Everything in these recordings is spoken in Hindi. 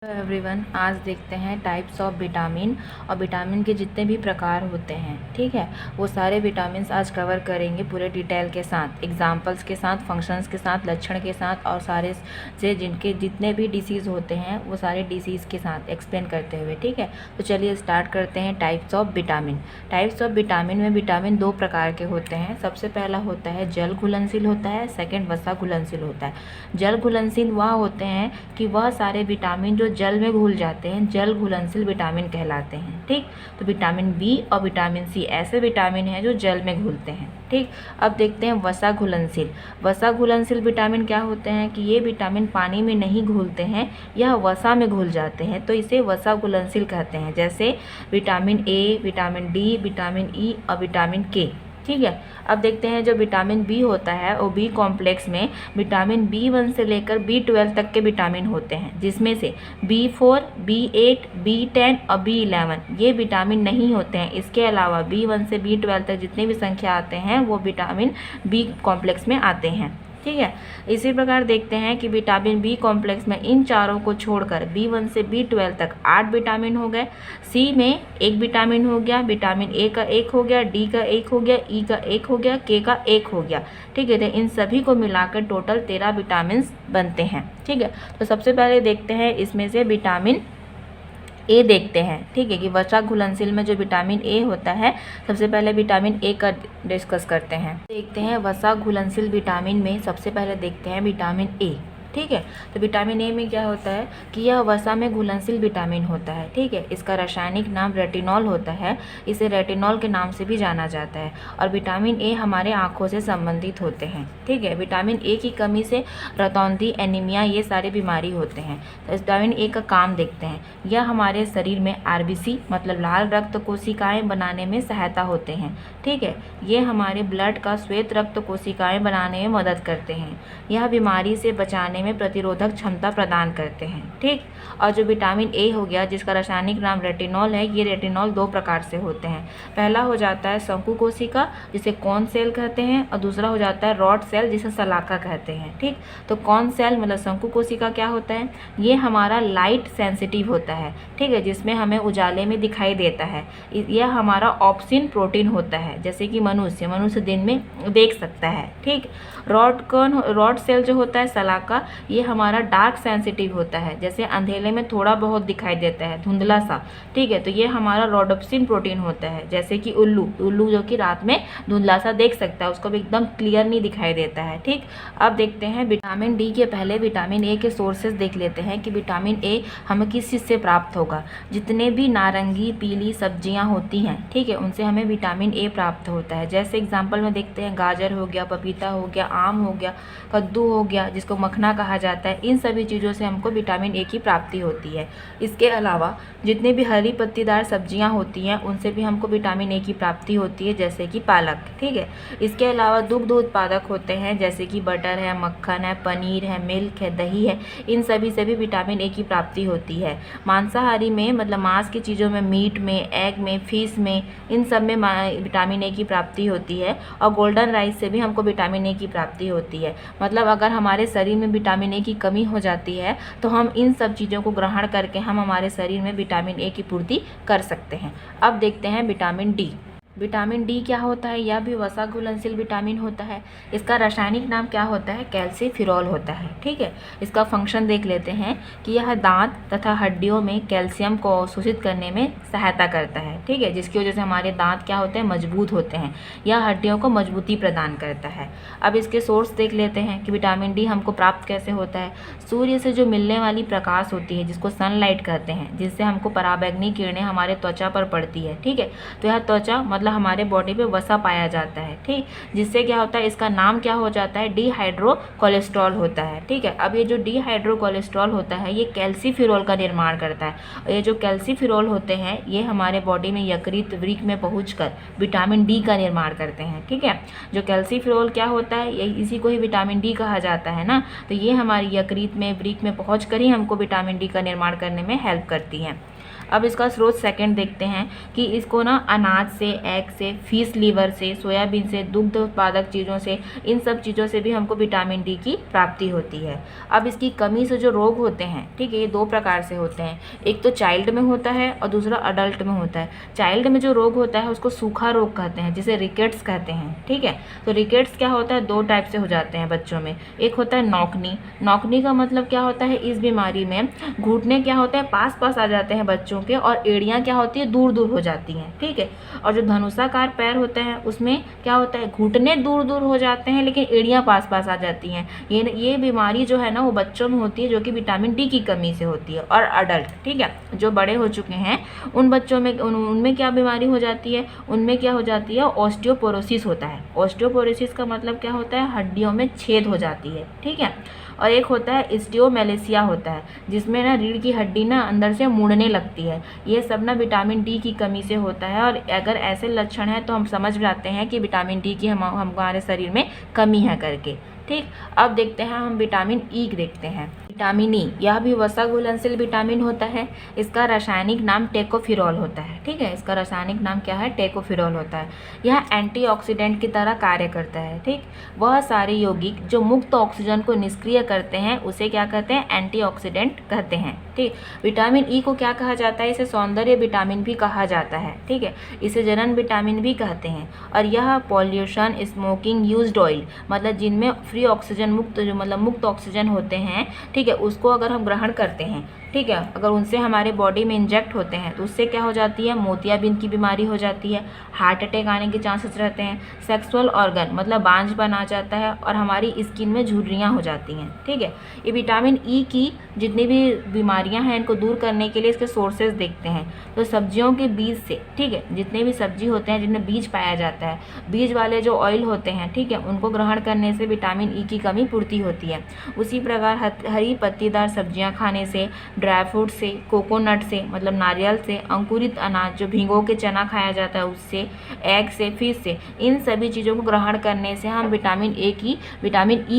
हेलो एवरीवन, आज देखते हैं टाइप्स ऑफ विटामिन और विटामिन के जितने भी प्रकार होते हैं। ठीक है, वो सारे विटामिन्स आज कवर करेंगे पूरे डिटेल के साथ, एग्जांपल्स के साथ, फंक्शंस के साथ, लक्षण के साथ और सारे से जिनके जितने भी डिसीज़ होते हैं वो सारे डिसीज़ के साथ एक्सप्लेन करते हुए। ठीक है, तो चलिए स्टार्ट करते हैं। Types of vitamin. Types of vitamin में विटामिन दो प्रकार के होते हैं। सबसे पहला होता है जल घुलनशील होता है, सेकेंड वसा घुलनशील होता है। जल घुलनशील वह होते हैं कि वह सारे विटामिन जो जल में घुल जाते हैं जल घुलनशील विटामिन कहलाते हैं। ठीक, तो विटामिन बी और विटामिन सी ऐसे विटामिन हैं जो जल में घुलते हैं। ठीक, अब देखते हैं वसा घुलनशील। वसा घुलनशील विटामिन क्या होते हैं कि ये विटामिन पानी में नहीं घुलते हैं, यह वसा में घुल जाते हैं, तो इसे वसा घुलनशील कहते हैं। जैसे vitamin A, vitamin D, vitamin E और विटामिन के। ठीक है, अब देखते हैं जो विटामिन बी होता है वो बी कॉम्प्लेक्स में विटामिन बी1 से लेकर बी12 तक के विटामिन होते हैं, जिसमें से बी4, बी8, बी10 और बी11 ये विटामिन नहीं होते हैं। इसके अलावा बी1 से बी12 तक जितने भी संख्या आते हैं वो विटामिन बी कॉम्प्लेक्स में आते हैं। ठीक है, इसी प्रकार देखते हैं कि विटामिन बी कॉम्प्लेक्स में इन चारों को छोड़कर बी1 से बी12 तक 8 विटामिन हो गए। सी में एक विटामिन हो गया, विटामिन ए का एक हो गया, डी का एक हो गया, ई का एक हो गया, के का एक हो गया। ठीक है, तो इन सभी को मिलाकर टोटल 13 विटामिन बनते हैं। ठीक है, तो सबसे पहले देखते हैं इसमें से विटामिन ए देखते हैं। ठीक है, कि वसा घुलनशील में जो विटामिन ए होता है, सबसे पहले विटामिन ए का डिस्कस करते हैं। देखते हैं वसा घुलनशील विटामिन में सबसे पहले देखते हैं विटामिन ए। ठीक है, तो विटामिन ए में क्या होता है कि यह वसा में घुलनशील विटामिन होता है। ठीक है, इसका रासायनिक नाम रेटिनॉल होता है, इसे रेटिनॉल के नाम से भी जाना जाता है। और विटामिन ए हमारे आँखों से संबंधित होते हैं। ठीक है, विटामिन ए की कमी से रतौंधी, एनीमिया ये सारे बीमारी होते हैं। तो विटामिन ए का काम देखते हैं। यह हमारे शरीर में आरबीसी मतलब लाल रक्त कोशिकाएँ बनाने में सहायता होते हैं। ठीक है, ये हमारे ब्लड का श्वेत रक्त कोशिकाएँ बनाने में मदद करते हैं। यह बीमारी से बचाने में प्रतिरोधक क्षमता प्रदान करते हैं। ठीक, और जो विटामिन ए हो गया जिसका रासायनिक नाम रेटिनॉल है, ये रेटिनॉल दो प्रकार से होते हैं। पहला हो जाता है शंकु कोशिका जिसे कॉन सेल कहते हैं, और दूसरा हो जाता है रॉड सेल जिसे शलाका कहते हैं। ठीक, तो कॉन सेल मतलब शंकु कोशिका क्या होता है, ये हमारा लाइट सेंसिटिव होता है। ठीक है, जिसमें हमें उजाले में दिखाई देता है। यह हमारा ऑप्सिन प्रोटीन होता है, जैसे कि मनुष्य दिन में देख सकता है। ठीक, रॉड सेल जो होता है शलाका, ये हमारा डार्क सेंसिटिव होता है, जैसे अंधेरे में थोड़ा बहुत दिखाई देता है, धुंधला सा। ठीक है, तो ये हमारा रोडोप्सिन प्रोटीन होता है, जैसे कि उल्लू जो कि रात में धुंधला सा देख सकता है, उसको भी एकदम क्लियर नहीं दिखाई देता है। ठीक, अब देखते हैं विटामिन डी के पहले विटामिन ए के सोर्सेज देख लेते हैं कि विटामिन ए हमें किस चीज़ से प्राप्त होगा। जितने भी नारंगी पीली सब्जियां होती हैं, ठीक है, उनसे हमें विटामिन ए प्राप्त होता है। जैसे एग्जाम्पल में देखते हैं गाजर हो गया, पपीता हो गया, आम हो गया, कद्दू हो गया जिसको मखना कहा जाता है। इन सभी चीज़ों से हमको विटामिन ए की प्राप्ति होती है। इसके अलावा जितनी भी हरी पत्तीदार सब्जियां होती हैं उनसे भी हमको विटामिन ए की प्राप्ति होती है, जैसे कि पालक। ठीक है, इसके अलावा दुग्ध उत्पादक होते हैं जैसे कि बटर है, मक्खन है, पनीर है, मिल्क है, दही है, इन सभी से भी विटामिन ए की प्राप्ति होती है। मांसाहारी में मतलब मांस की चीज़ों में, मीट में, एग में, फिश में, इन सब में विटामिन ए की प्राप्ति होती है। और गोल्डन राइस से भी हमको विटामिन ए की प्राप्ति होती है। मतलब अगर हमारे शरीर में विटामिन ए की कमी हो जाती है तो हम इन सब चीज़ों को ग्रहण करके हम हमारे शरीर में विटामिन ए की पूर्ति कर सकते हैं। अब देखते हैं विटामिन डी। विटामिन डी क्या होता है, यह भी वसा घुलनशील विटामिन होता है। इसका रासायनिक नाम क्या होता है, कैल्सीफिरॉल होता है। ठीक है, इसका फंक्शन देख लेते हैं कि यह दांत तथा हड्डियों में कैल्शियम को अवशोषित करने में सहायता करता है। ठीक है, जिसकी वजह से हमारे दांत क्या होते हैं, मजबूत होते हैं। यह हड्डियों को मजबूती प्रदान करता है। अब इसके सोर्स देख लेते हैं कि विटामिन डी हमको प्राप्त कैसे होता है। सूर्य से जो मिलने वाली प्रकाश होती है जिसको सनलाइट कहते हैं, जिससे हमको पराबैंगनी किरणें हमारे त्वचा पर पड़ती है। ठीक है, तो यह त्वचा मतलब हमारे बॉडी पे वसा पाया जाता है। ठीक, जिससे क्या होता है, इसका नाम क्या हो जाता है, डिहाइड्रो कोलेस्ट्रॉल होता है। ठीक है, अब ये जो डिहाइड्रो कोलेस्ट्रॉल होता है ये कैल्सीफिरॉल का निर्माण करता है। और ये जो कैल्सीफिरॉल होते हैं ये हमारे बॉडी में यकृत वृक्क में पहुंचकर विटामिन डी का निर्माण करते हैं। ठीक है, जो कैल्सीफिरॉल क्या होता है, ये इसी को ही विटामिन डी कहा जाता है ना, तो ये हमारी यकृत में वृक्क में पहुँच कर ही हमको विटामिन डी का निर्माण करने में हेल्प करती हैं। अब इसका स्रोत सेकंड देखते हैं कि इसको ना अनाज से, एग से, फिश लीवर से, सोयाबीन से, दुग्ध उत्पादक चीज़ों से, इन सब चीज़ों से भी हमको विटामिन डी की प्राप्ति होती है। अब इसकी कमी से जो रोग होते हैं, ठीक है, ये दो प्रकार से होते हैं। एक तो चाइल्ड में होता है और दूसरा अडल्ट में होता है। चाइल्ड में जो रोग होता है उसको सूखा रोग कहते हैं, जिसे रिकेट्स कहते हैं, ठीक है। तो रिकेट्स क्या होता है, दो टाइप से हो जाते हैं बच्चों में। एक होता है नौकनी। नौकनी का मतलब क्या होता है, इस बीमारी में घुटने क्या होते हैं, पास पास आ जाते हैं बच्चों के, और एड़ियाँ क्या होती है, दूर दूर हो जाती हैं, ठीक है। और जो धनुषाकार पैर होते हैं उसमें क्या होता है, घुटने दूर दूर हो जाते हैं लेकिन एड़ियाँ पास पास आ जाती हैं। ये बीमारी जो है ना वो बच्चों में होती है, जो कि विटामिन डी की कमी से होती है। और अडल्ट, ठीक है, जो बड़े हो चुके हैं उन बच्चों में उनमें क्या बीमारी हो जाती है, उनमें क्या हो जाती है, ऑस्टियोपोरोसिस होता है। ऑस्टियोपोरोसिस का मतलब क्या होता है, हड्डियों में छेद हो जाती है, ठीक है। और एक होता है स्टियोमेलेसिया होता है, जिसमें ना रीढ़ की हड्डी ना अंदर से मुड़ने लगती है। ये सब ना विटामिन डी की कमी से होता है। और अगर ऐसे लक्षण हैं तो हम समझ जाते हैं कि विटामिन डी की हमारे शरीर में कमी है करके, ठीक। अब देखते हैं हम विटामिन ई देखते हैं। विटामिन ई, यह भी वसा घुलनशील विटामिन होता है। इसका रासायनिक नाम टेकोफिरॉल होता है, ठीक है। इसका रासायनिक नाम क्या है, टेकोफिरॉल होता है। यह एंटीऑक्सीडेंट की तरह कार्य करता है, ठीक। वह सारे यौगिक जो मुक्त ऑक्सीजन को निष्क्रिय करते हैं उसे क्या कहते हैं, एंटीऑक्सीडेंट कहते हैं, ठीक। विटामिन ई को क्या कहा जाता है, इसे सौंदर्य विटामिन भी कहा जाता है, ठीक है। इसे जनन विटामिन भी कहते हैं। और यह पॉल्यूशन, स्मोकिंग, यूज्ड ऑयल, मतलब जिनमें फ्री ऑक्सीजन मुक्त, जो मतलब मुक्त ऑक्सीजन होते हैं, ठीक है, उसको अगर हम ग्रहण करते हैं, ठीक है, अगर उनसे हमारे बॉडी में इंजेक्ट होते हैं तो उससे क्या हो जाती है, मोतियाबिंद की बीमारी हो जाती है, हार्ट अटैक आने के चांसेस रहते हैं, सेक्सुअल ऑर्गन मतलब बांझपन आ जाता है, और हमारी स्किन में झुर्रियाँ हो जाती हैं, ठीक है। ये विटामिन ई की जितनी भी बीमारियां हैं इनको दूर करने के लिए इसके सोर्सेज देखते हैं। तो सब्जियों के बीज से, ठीक है, जितने भी सब्जी होते हैं जिनमें बीज पाया जाता है, बीज वाले जो ऑयल होते हैं, ठीक है, उनको ग्रहण करने से विटामिन ई की कमी पूर्ति होती है। उसी प्रकार हरी पत्तीदार सब्जियां खाने से, ड्राई फ्रूट से, कोकोनट से मतलब नारियल से, अंकुरित अनाज जो भिगो के चना खाया जाता है उससे, एग से, फिश से, इन सभी चीज़ों को ग्रहण करने से हम विटामिन ई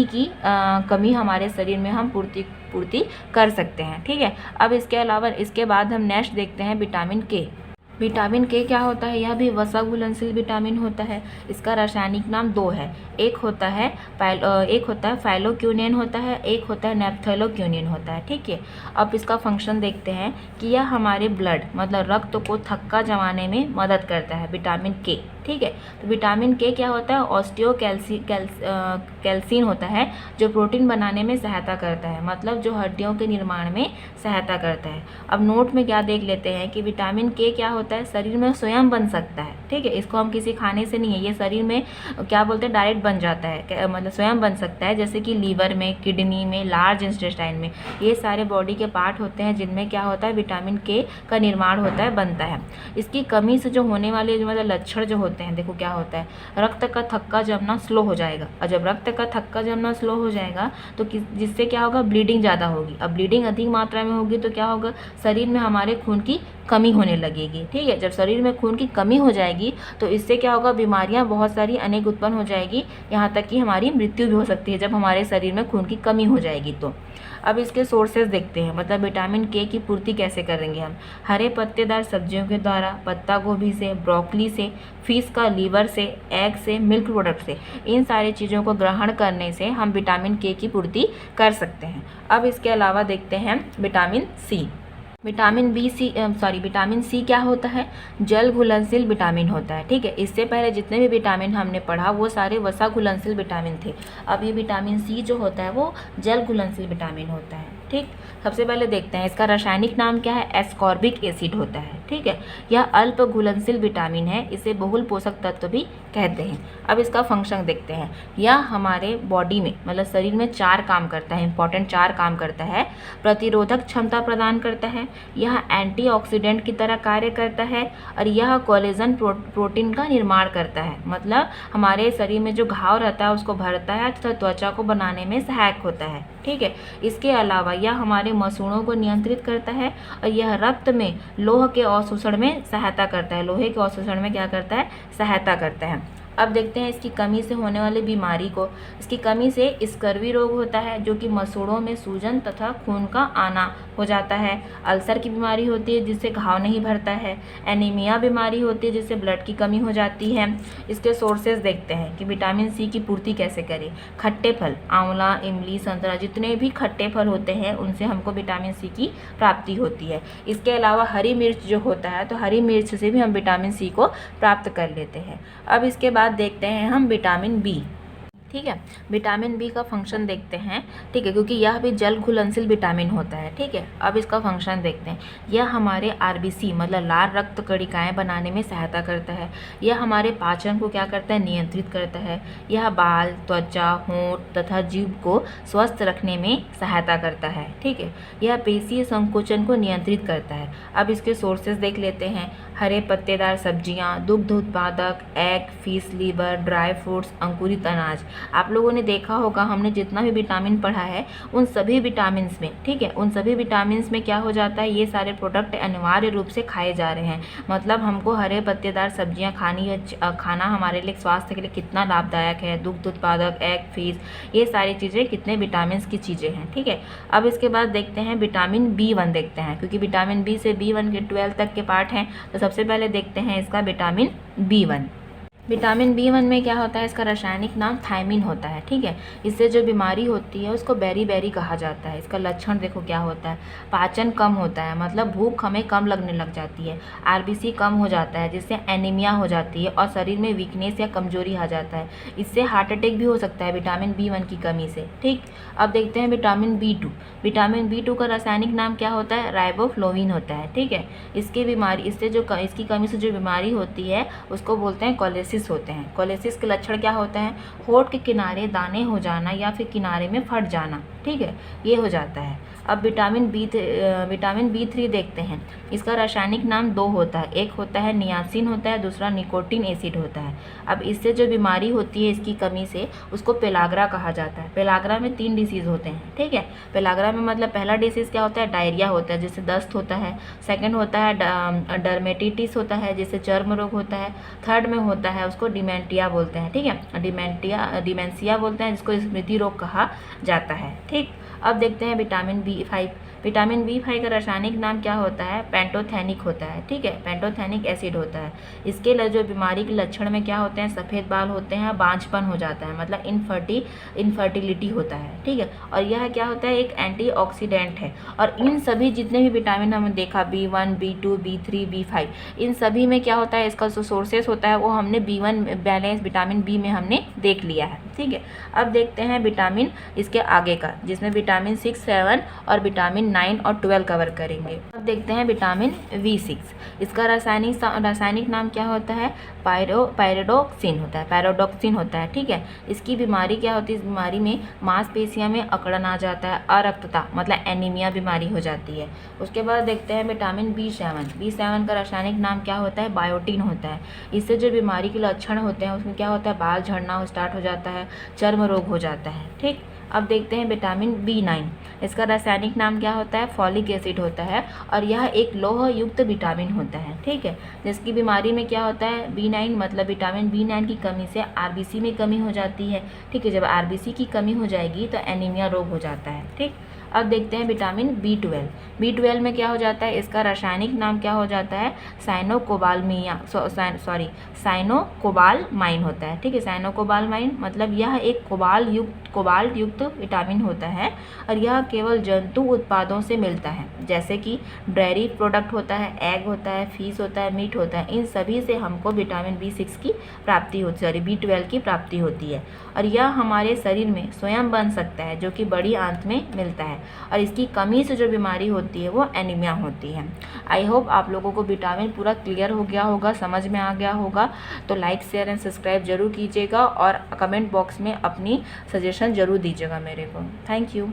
की कमी हमारे शरीर में हम पूर्ति कर सकते हैं, ठीक है। अब इसके अलावा इसके बाद हम नेक्स्ट देखते हैं विटामिन के। विटामिन के क्या होता है, यह भी वसा घुलनशील विटामिन होता है। इसका रासायनिक नाम दो है, एक होता है फाइलोक्विनिन होता है, एक होता है नेप्थेलोक्विनिन होता है, ठीक है। अब इसका फंक्शन देखते हैं कि यह हमारे ब्लड मतलब रक्त को थक्का जमाने में मदद करता है, विटामिन के, ठीक है। तो विटामिन के क्या होता है, कैल्सीन होता है, जो प्रोटीन बनाने में सहायता करता है, मतलब जो हड्डियों के निर्माण में सहायता करता है। अब नोट में क्या देख लेते हैं कि विटामिन के क्या होता है, शरीर में स्वयं बन सकता है, ठीक है। इसको हम किसी खाने से नहीं है, ये शरीर में क्या बोलते हैं, डायरेक्ट बन जाता है, मतलब स्वयं बन सकता है, जैसे कि लीवर में, किडनी में, लार्ज इंटेस्टाइन में। ये सारे बॉडी के पार्ट होते हैं जिनमें क्या होता है, विटामिन के का निर्माण होता है, बनता है। इसकी कमी से जो होने वाले मतलब लक्षण जो होते हैं, देखो क्या होता है, रक्त का थक्का जमना स्लो हो जाएगा। और जब रक्त का थक्का जमना स्लो हो जाएगा तो जिससे क्या होगा, ब्लीडिंग ज़्यादा होगी। अब ब्लीडिंग अधिक मात्रा में होगी तो क्या होगा, शरीर में हमारे खून की कमी होने लगेगी, ठीक है। जब शरीर में खून की कमी हो जाएगी तो इससे क्या होगा, बीमारियां बहुत सारी अनेक उत्पन्न हो जाएगी, यहाँ तक कि हमारी मृत्यु भी हो सकती है जब हमारे शरीर में खून की कमी हो जाएगी तो। अब इसके सोर्सेज देखते हैं, मतलब विटामिन के की पूर्ति कैसे करेंगे हम। हरे पत्तेदार सब्जियों के द्वारा, पत्ता गोभी से, ब्रोकली से, फिश का लीवर से, एग से, मिल्क प्रोडक्ट से, इन सारी चीज़ों को ग्रहण करने से हम विटामिन के की पूर्ति कर सकते हैं। अब इसके अलावा देखते हैं विटामिन सी। विटामिन सी क्या होता है, जल घुलनशील विटामिन होता है, ठीक है। इससे पहले जितने भी विटामिन हमने पढ़ा वो सारे वसा घुलनशील विटामिन थे। अब ये विटामिन सी जो होता है वो जल घुलनशील विटामिन होता है, ठीक। सबसे पहले देखते हैं इसका रासायनिक नाम क्या है, एस्कॉर्बिक एसिड होता है, ठीक है। यह अल्प घुलनशील विटामिन है, इसे बहुल पोषक तत्व भी कहते हैं। अब इसका फंक्शन देखते हैं। यह हमारे बॉडी में मतलब शरीर में 4 काम करता है, इंपॉर्टेंट 4 काम करता है। प्रतिरोधक क्षमता प्रदान करता है, यह एंटीऑक्सीडेंट की तरह कार्य करता है, और यह कोलेजन प्रोटीन का निर्माण करता है, मतलब हमारे शरीर में जो घाव रहता है उसको भरता है तथा त्वचा को बनाने में सहायक होता है, ठीक है। इसके अलावा यह हमारे मसूड़ों को नियंत्रित करता है, और यह रक्त में लोहे के अवशोषण में सहायता करता है, लोहे के अवशोषण में क्या करता है, सहायता करता है। अब देखते हैं इसकी कमी से होने वाली बीमारी को। इसकी कमी से स्कर्वी रोग होता है, जो कि मसूड़ों में सूजन तथा खून का आना हो जाता है। अल्सर की बीमारी होती है, जिससे घाव नहीं भरता है। एनीमिया बीमारी होती है, जिससे ब्लड की कमी हो जाती है। इसके सोर्सेज देखते हैं कि विटामिन सी की पूर्ति कैसे करें। खट्टे फल, आंवला, इमली, संतरा, जितने भी खट्टे फल होते हैं उनसे हमको विटामिन सी की प्राप्ति होती है। इसके अलावा हरी मिर्च जो होता है, तो हरी मिर्च से भी हम विटामिन सी को प्राप्त कर लेते हैं। अब इसके बाद देखते हैं हम विटामिन बी। ठीक है, विटामिन बी का फंक्शन देखते हैं। ठीक है, क्योंकि यह भी जल घुलनशील विटामिन होता है। ठीक है, अब इसका फंक्शन देखते हैं। यह हमारे आरबीसी मतलब लाल रक्त कणिकाएं बनाने में सहायता करता है। यह हमारे पाचन को क्या करता है, नियंत्रित करता है। यह बाल, त्वचा, होंठ तथा जीभ को स्वस्थ रखने में सहायता करता है। ठीक है, यह पेशीय संकोचन को नियंत्रित करता है। अब इसके सोर्सेज देख लेते हैं। हरे पत्तेदार सब्जियां, दुग्ध उत्पादक, egg, fish liver, dry fruits, अंकुरित अनाज। आप लोगों ने देखा होगा, हमने जितना भी विटामिन पढ़ा है उन सभी विटामिन्स में, ठीक है, उन सभी विटामिन्स में क्या हो जाता है, ये सारे प्रोडक्ट अनिवार्य रूप से खाए जा रहे हैं। मतलब हमको हरे पत्तेदार सब्जियां खानी है, खाना हमारे लिए स्वास्थ्य के लिए कितना लाभदायक है। दुग्ध उत्पादक, एग, फिश, ये सारी चीज़ें कितने विटामिन की चीज़ें हैं। ठीक है, अब इसके बाद देखते हैं विटामिन B1 देखते हैं, क्योंकि विटामिन बी से B1 के 12 तक के पार्ट हैं। तो सबसे पहले देखते हैं इसका विटामिन B1। विटामिन B1 में क्या होता है, इसका रासायनिक नाम थायमिन होता है। ठीक है, इससे जो बीमारी होती है उसको बेरी कहा जाता है। इसका लक्षण देखो क्या होता है, पाचन कम होता है, मतलब भूख हमें कम लगने लग जाती है। आरबीसी कम हो जाता है, जिससे एनीमिया हो जाती है और शरीर में वीकनेस या कमजोरी आ जाता है। इससे हार्ट अटैक भी हो सकता है विटामिन B1 की कमी से। ठीक, अब देखते हैं विटामिन B2। विटामिन B2 का रासायनिक नाम क्या होता है, राइबोफ्लोविन होता है। ठीक है, इसकी कमी से जो बीमारी होती है उसको बोलते हैं कोलेसिस होते हैं। कोलेसिस के लक्षण क्या होते हैं, होंठ के किनारे दाने हो जाना या फिर किनारे में फट जाना। ठीक है, ये हो जाता है। अब विटामिन B3 देखते हैं। इसका रासायनिक नाम 2 होता है, एक होता है नियासिन होता है, दूसरा निकोटिन एसिड होता है। अब इससे जो बीमारी होती है इसकी कमी से, उसको पेलाग्रा कहा जाता है। पेलाग्रा में 3 डिसीज़ होते हैं। ठीक है, पेलाग्रा में मतलब पहला डिसीज़ क्या होता है, डायरिया होता है, जिससे दस्त होता है। सेकंड होता है डर्मेटिटिस होता है, जिससे चर्म रोग होता है। थर्ड में होता है उसको डिमेंटिया बोलते हैं। ठीक है, डिमेंशिया बोलते हैं, जिसको स्मृति रोग कहा जाता है। ठीक, अब देखते हैं विटामिन B5। विटामिन B5 का रासायनिक नाम क्या होता है, पेंटोथेनिक होता है। ठीक है, पेंटोथेनिक एसिड होता है। इसके जो बीमारी के लक्षण में क्या होते हैं, सफ़ेद बाल होते हैं, बांझपन हो जाता है, मतलब इनफर्टिलिटी होता है। ठीक है, और यह क्या होता है, एक एंटीऑक्सीडेंट है। और इन सभी जितने भी विटामिन हमने देखा, B1, B2, B3, B5, इन सभी में क्या होता है, इसका जो सोर्सेस होता है वो हमने B1 बैलेंस विटामिन B में हमने देख लिया है। ठीक है, अब देखते हैं विटामिन इसके आगे का, जिसमें विटामिन 6, 7 और विटामिन 9 और 12 कवर करेंगे। अब देखते हैं विटामिन B6। इसका रासायनिक नाम क्या होता है, पायरोडोक्सिन होता है। ठीक है, इसकी बीमारी क्या होती है, इस बीमारी में मांसपेशियों में अकड़न आ जाता है, अरक्तता मतलब एनीमिया बीमारी हो जाती है। उसके बाद देखते हैं विटामिन B7 का रासायनिक नाम क्या होता है, बायोटिन होता है। इससे जो बीमारी के लक्षण होते हैं उसमें क्या होता है, बाल झड़ना स्टार्ट हो जाता है, चर्म रोग हो जाता है। ठीक, अब देखते हैं विटामिन B9। इसका रासायनिक नाम क्या होता है, फॉलिक एसिड होता है, और यह एक लौह युक्त विटामिन होता है। ठीक है, जिसकी बीमारी में क्या होता है, B9 मतलब विटामिन B9 की कमी से आरबीसी में कमी हो जाती है। ठीक है, जब आरबीसी की कमी हो जाएगी तो एनीमिया रोग हो जाता है। ठीक, अब देखते हैं विटामिन B12 में क्या हो जाता है, इसका रासायनिक नाम क्या हो जाता है, साइनोकोबालमाइन होता है। ठीक है, साइनोकोबालमाइन मतलब यह एक कोबाल्ट युक्त विटामिन होता है, और यह केवल जंतु उत्पादों से मिलता है, जैसे कि डेयरी प्रोडक्ट होता है, एग होता है, फिश होता है, मीट होता है। इन सभी से हमको विटामिन B12 की प्राप्ति होती है, और यह हमारे शरीर में स्वयं बन सकता है, जो कि बड़ी आंत में मिलता है। और इसकी कमी से जो बीमारी होती है वो एनीमिया होती है। आई होप आप लोगों को विटामिन पूरा क्लियर हो गया होगा, समझ में आ गया होगा। तो लाइक, शेयर एंड सब्सक्राइब जरूर कीजिएगा, और कमेंट बॉक्स में अपनी सजेशन जरूर दीजिएगा मेरे को। Thank you.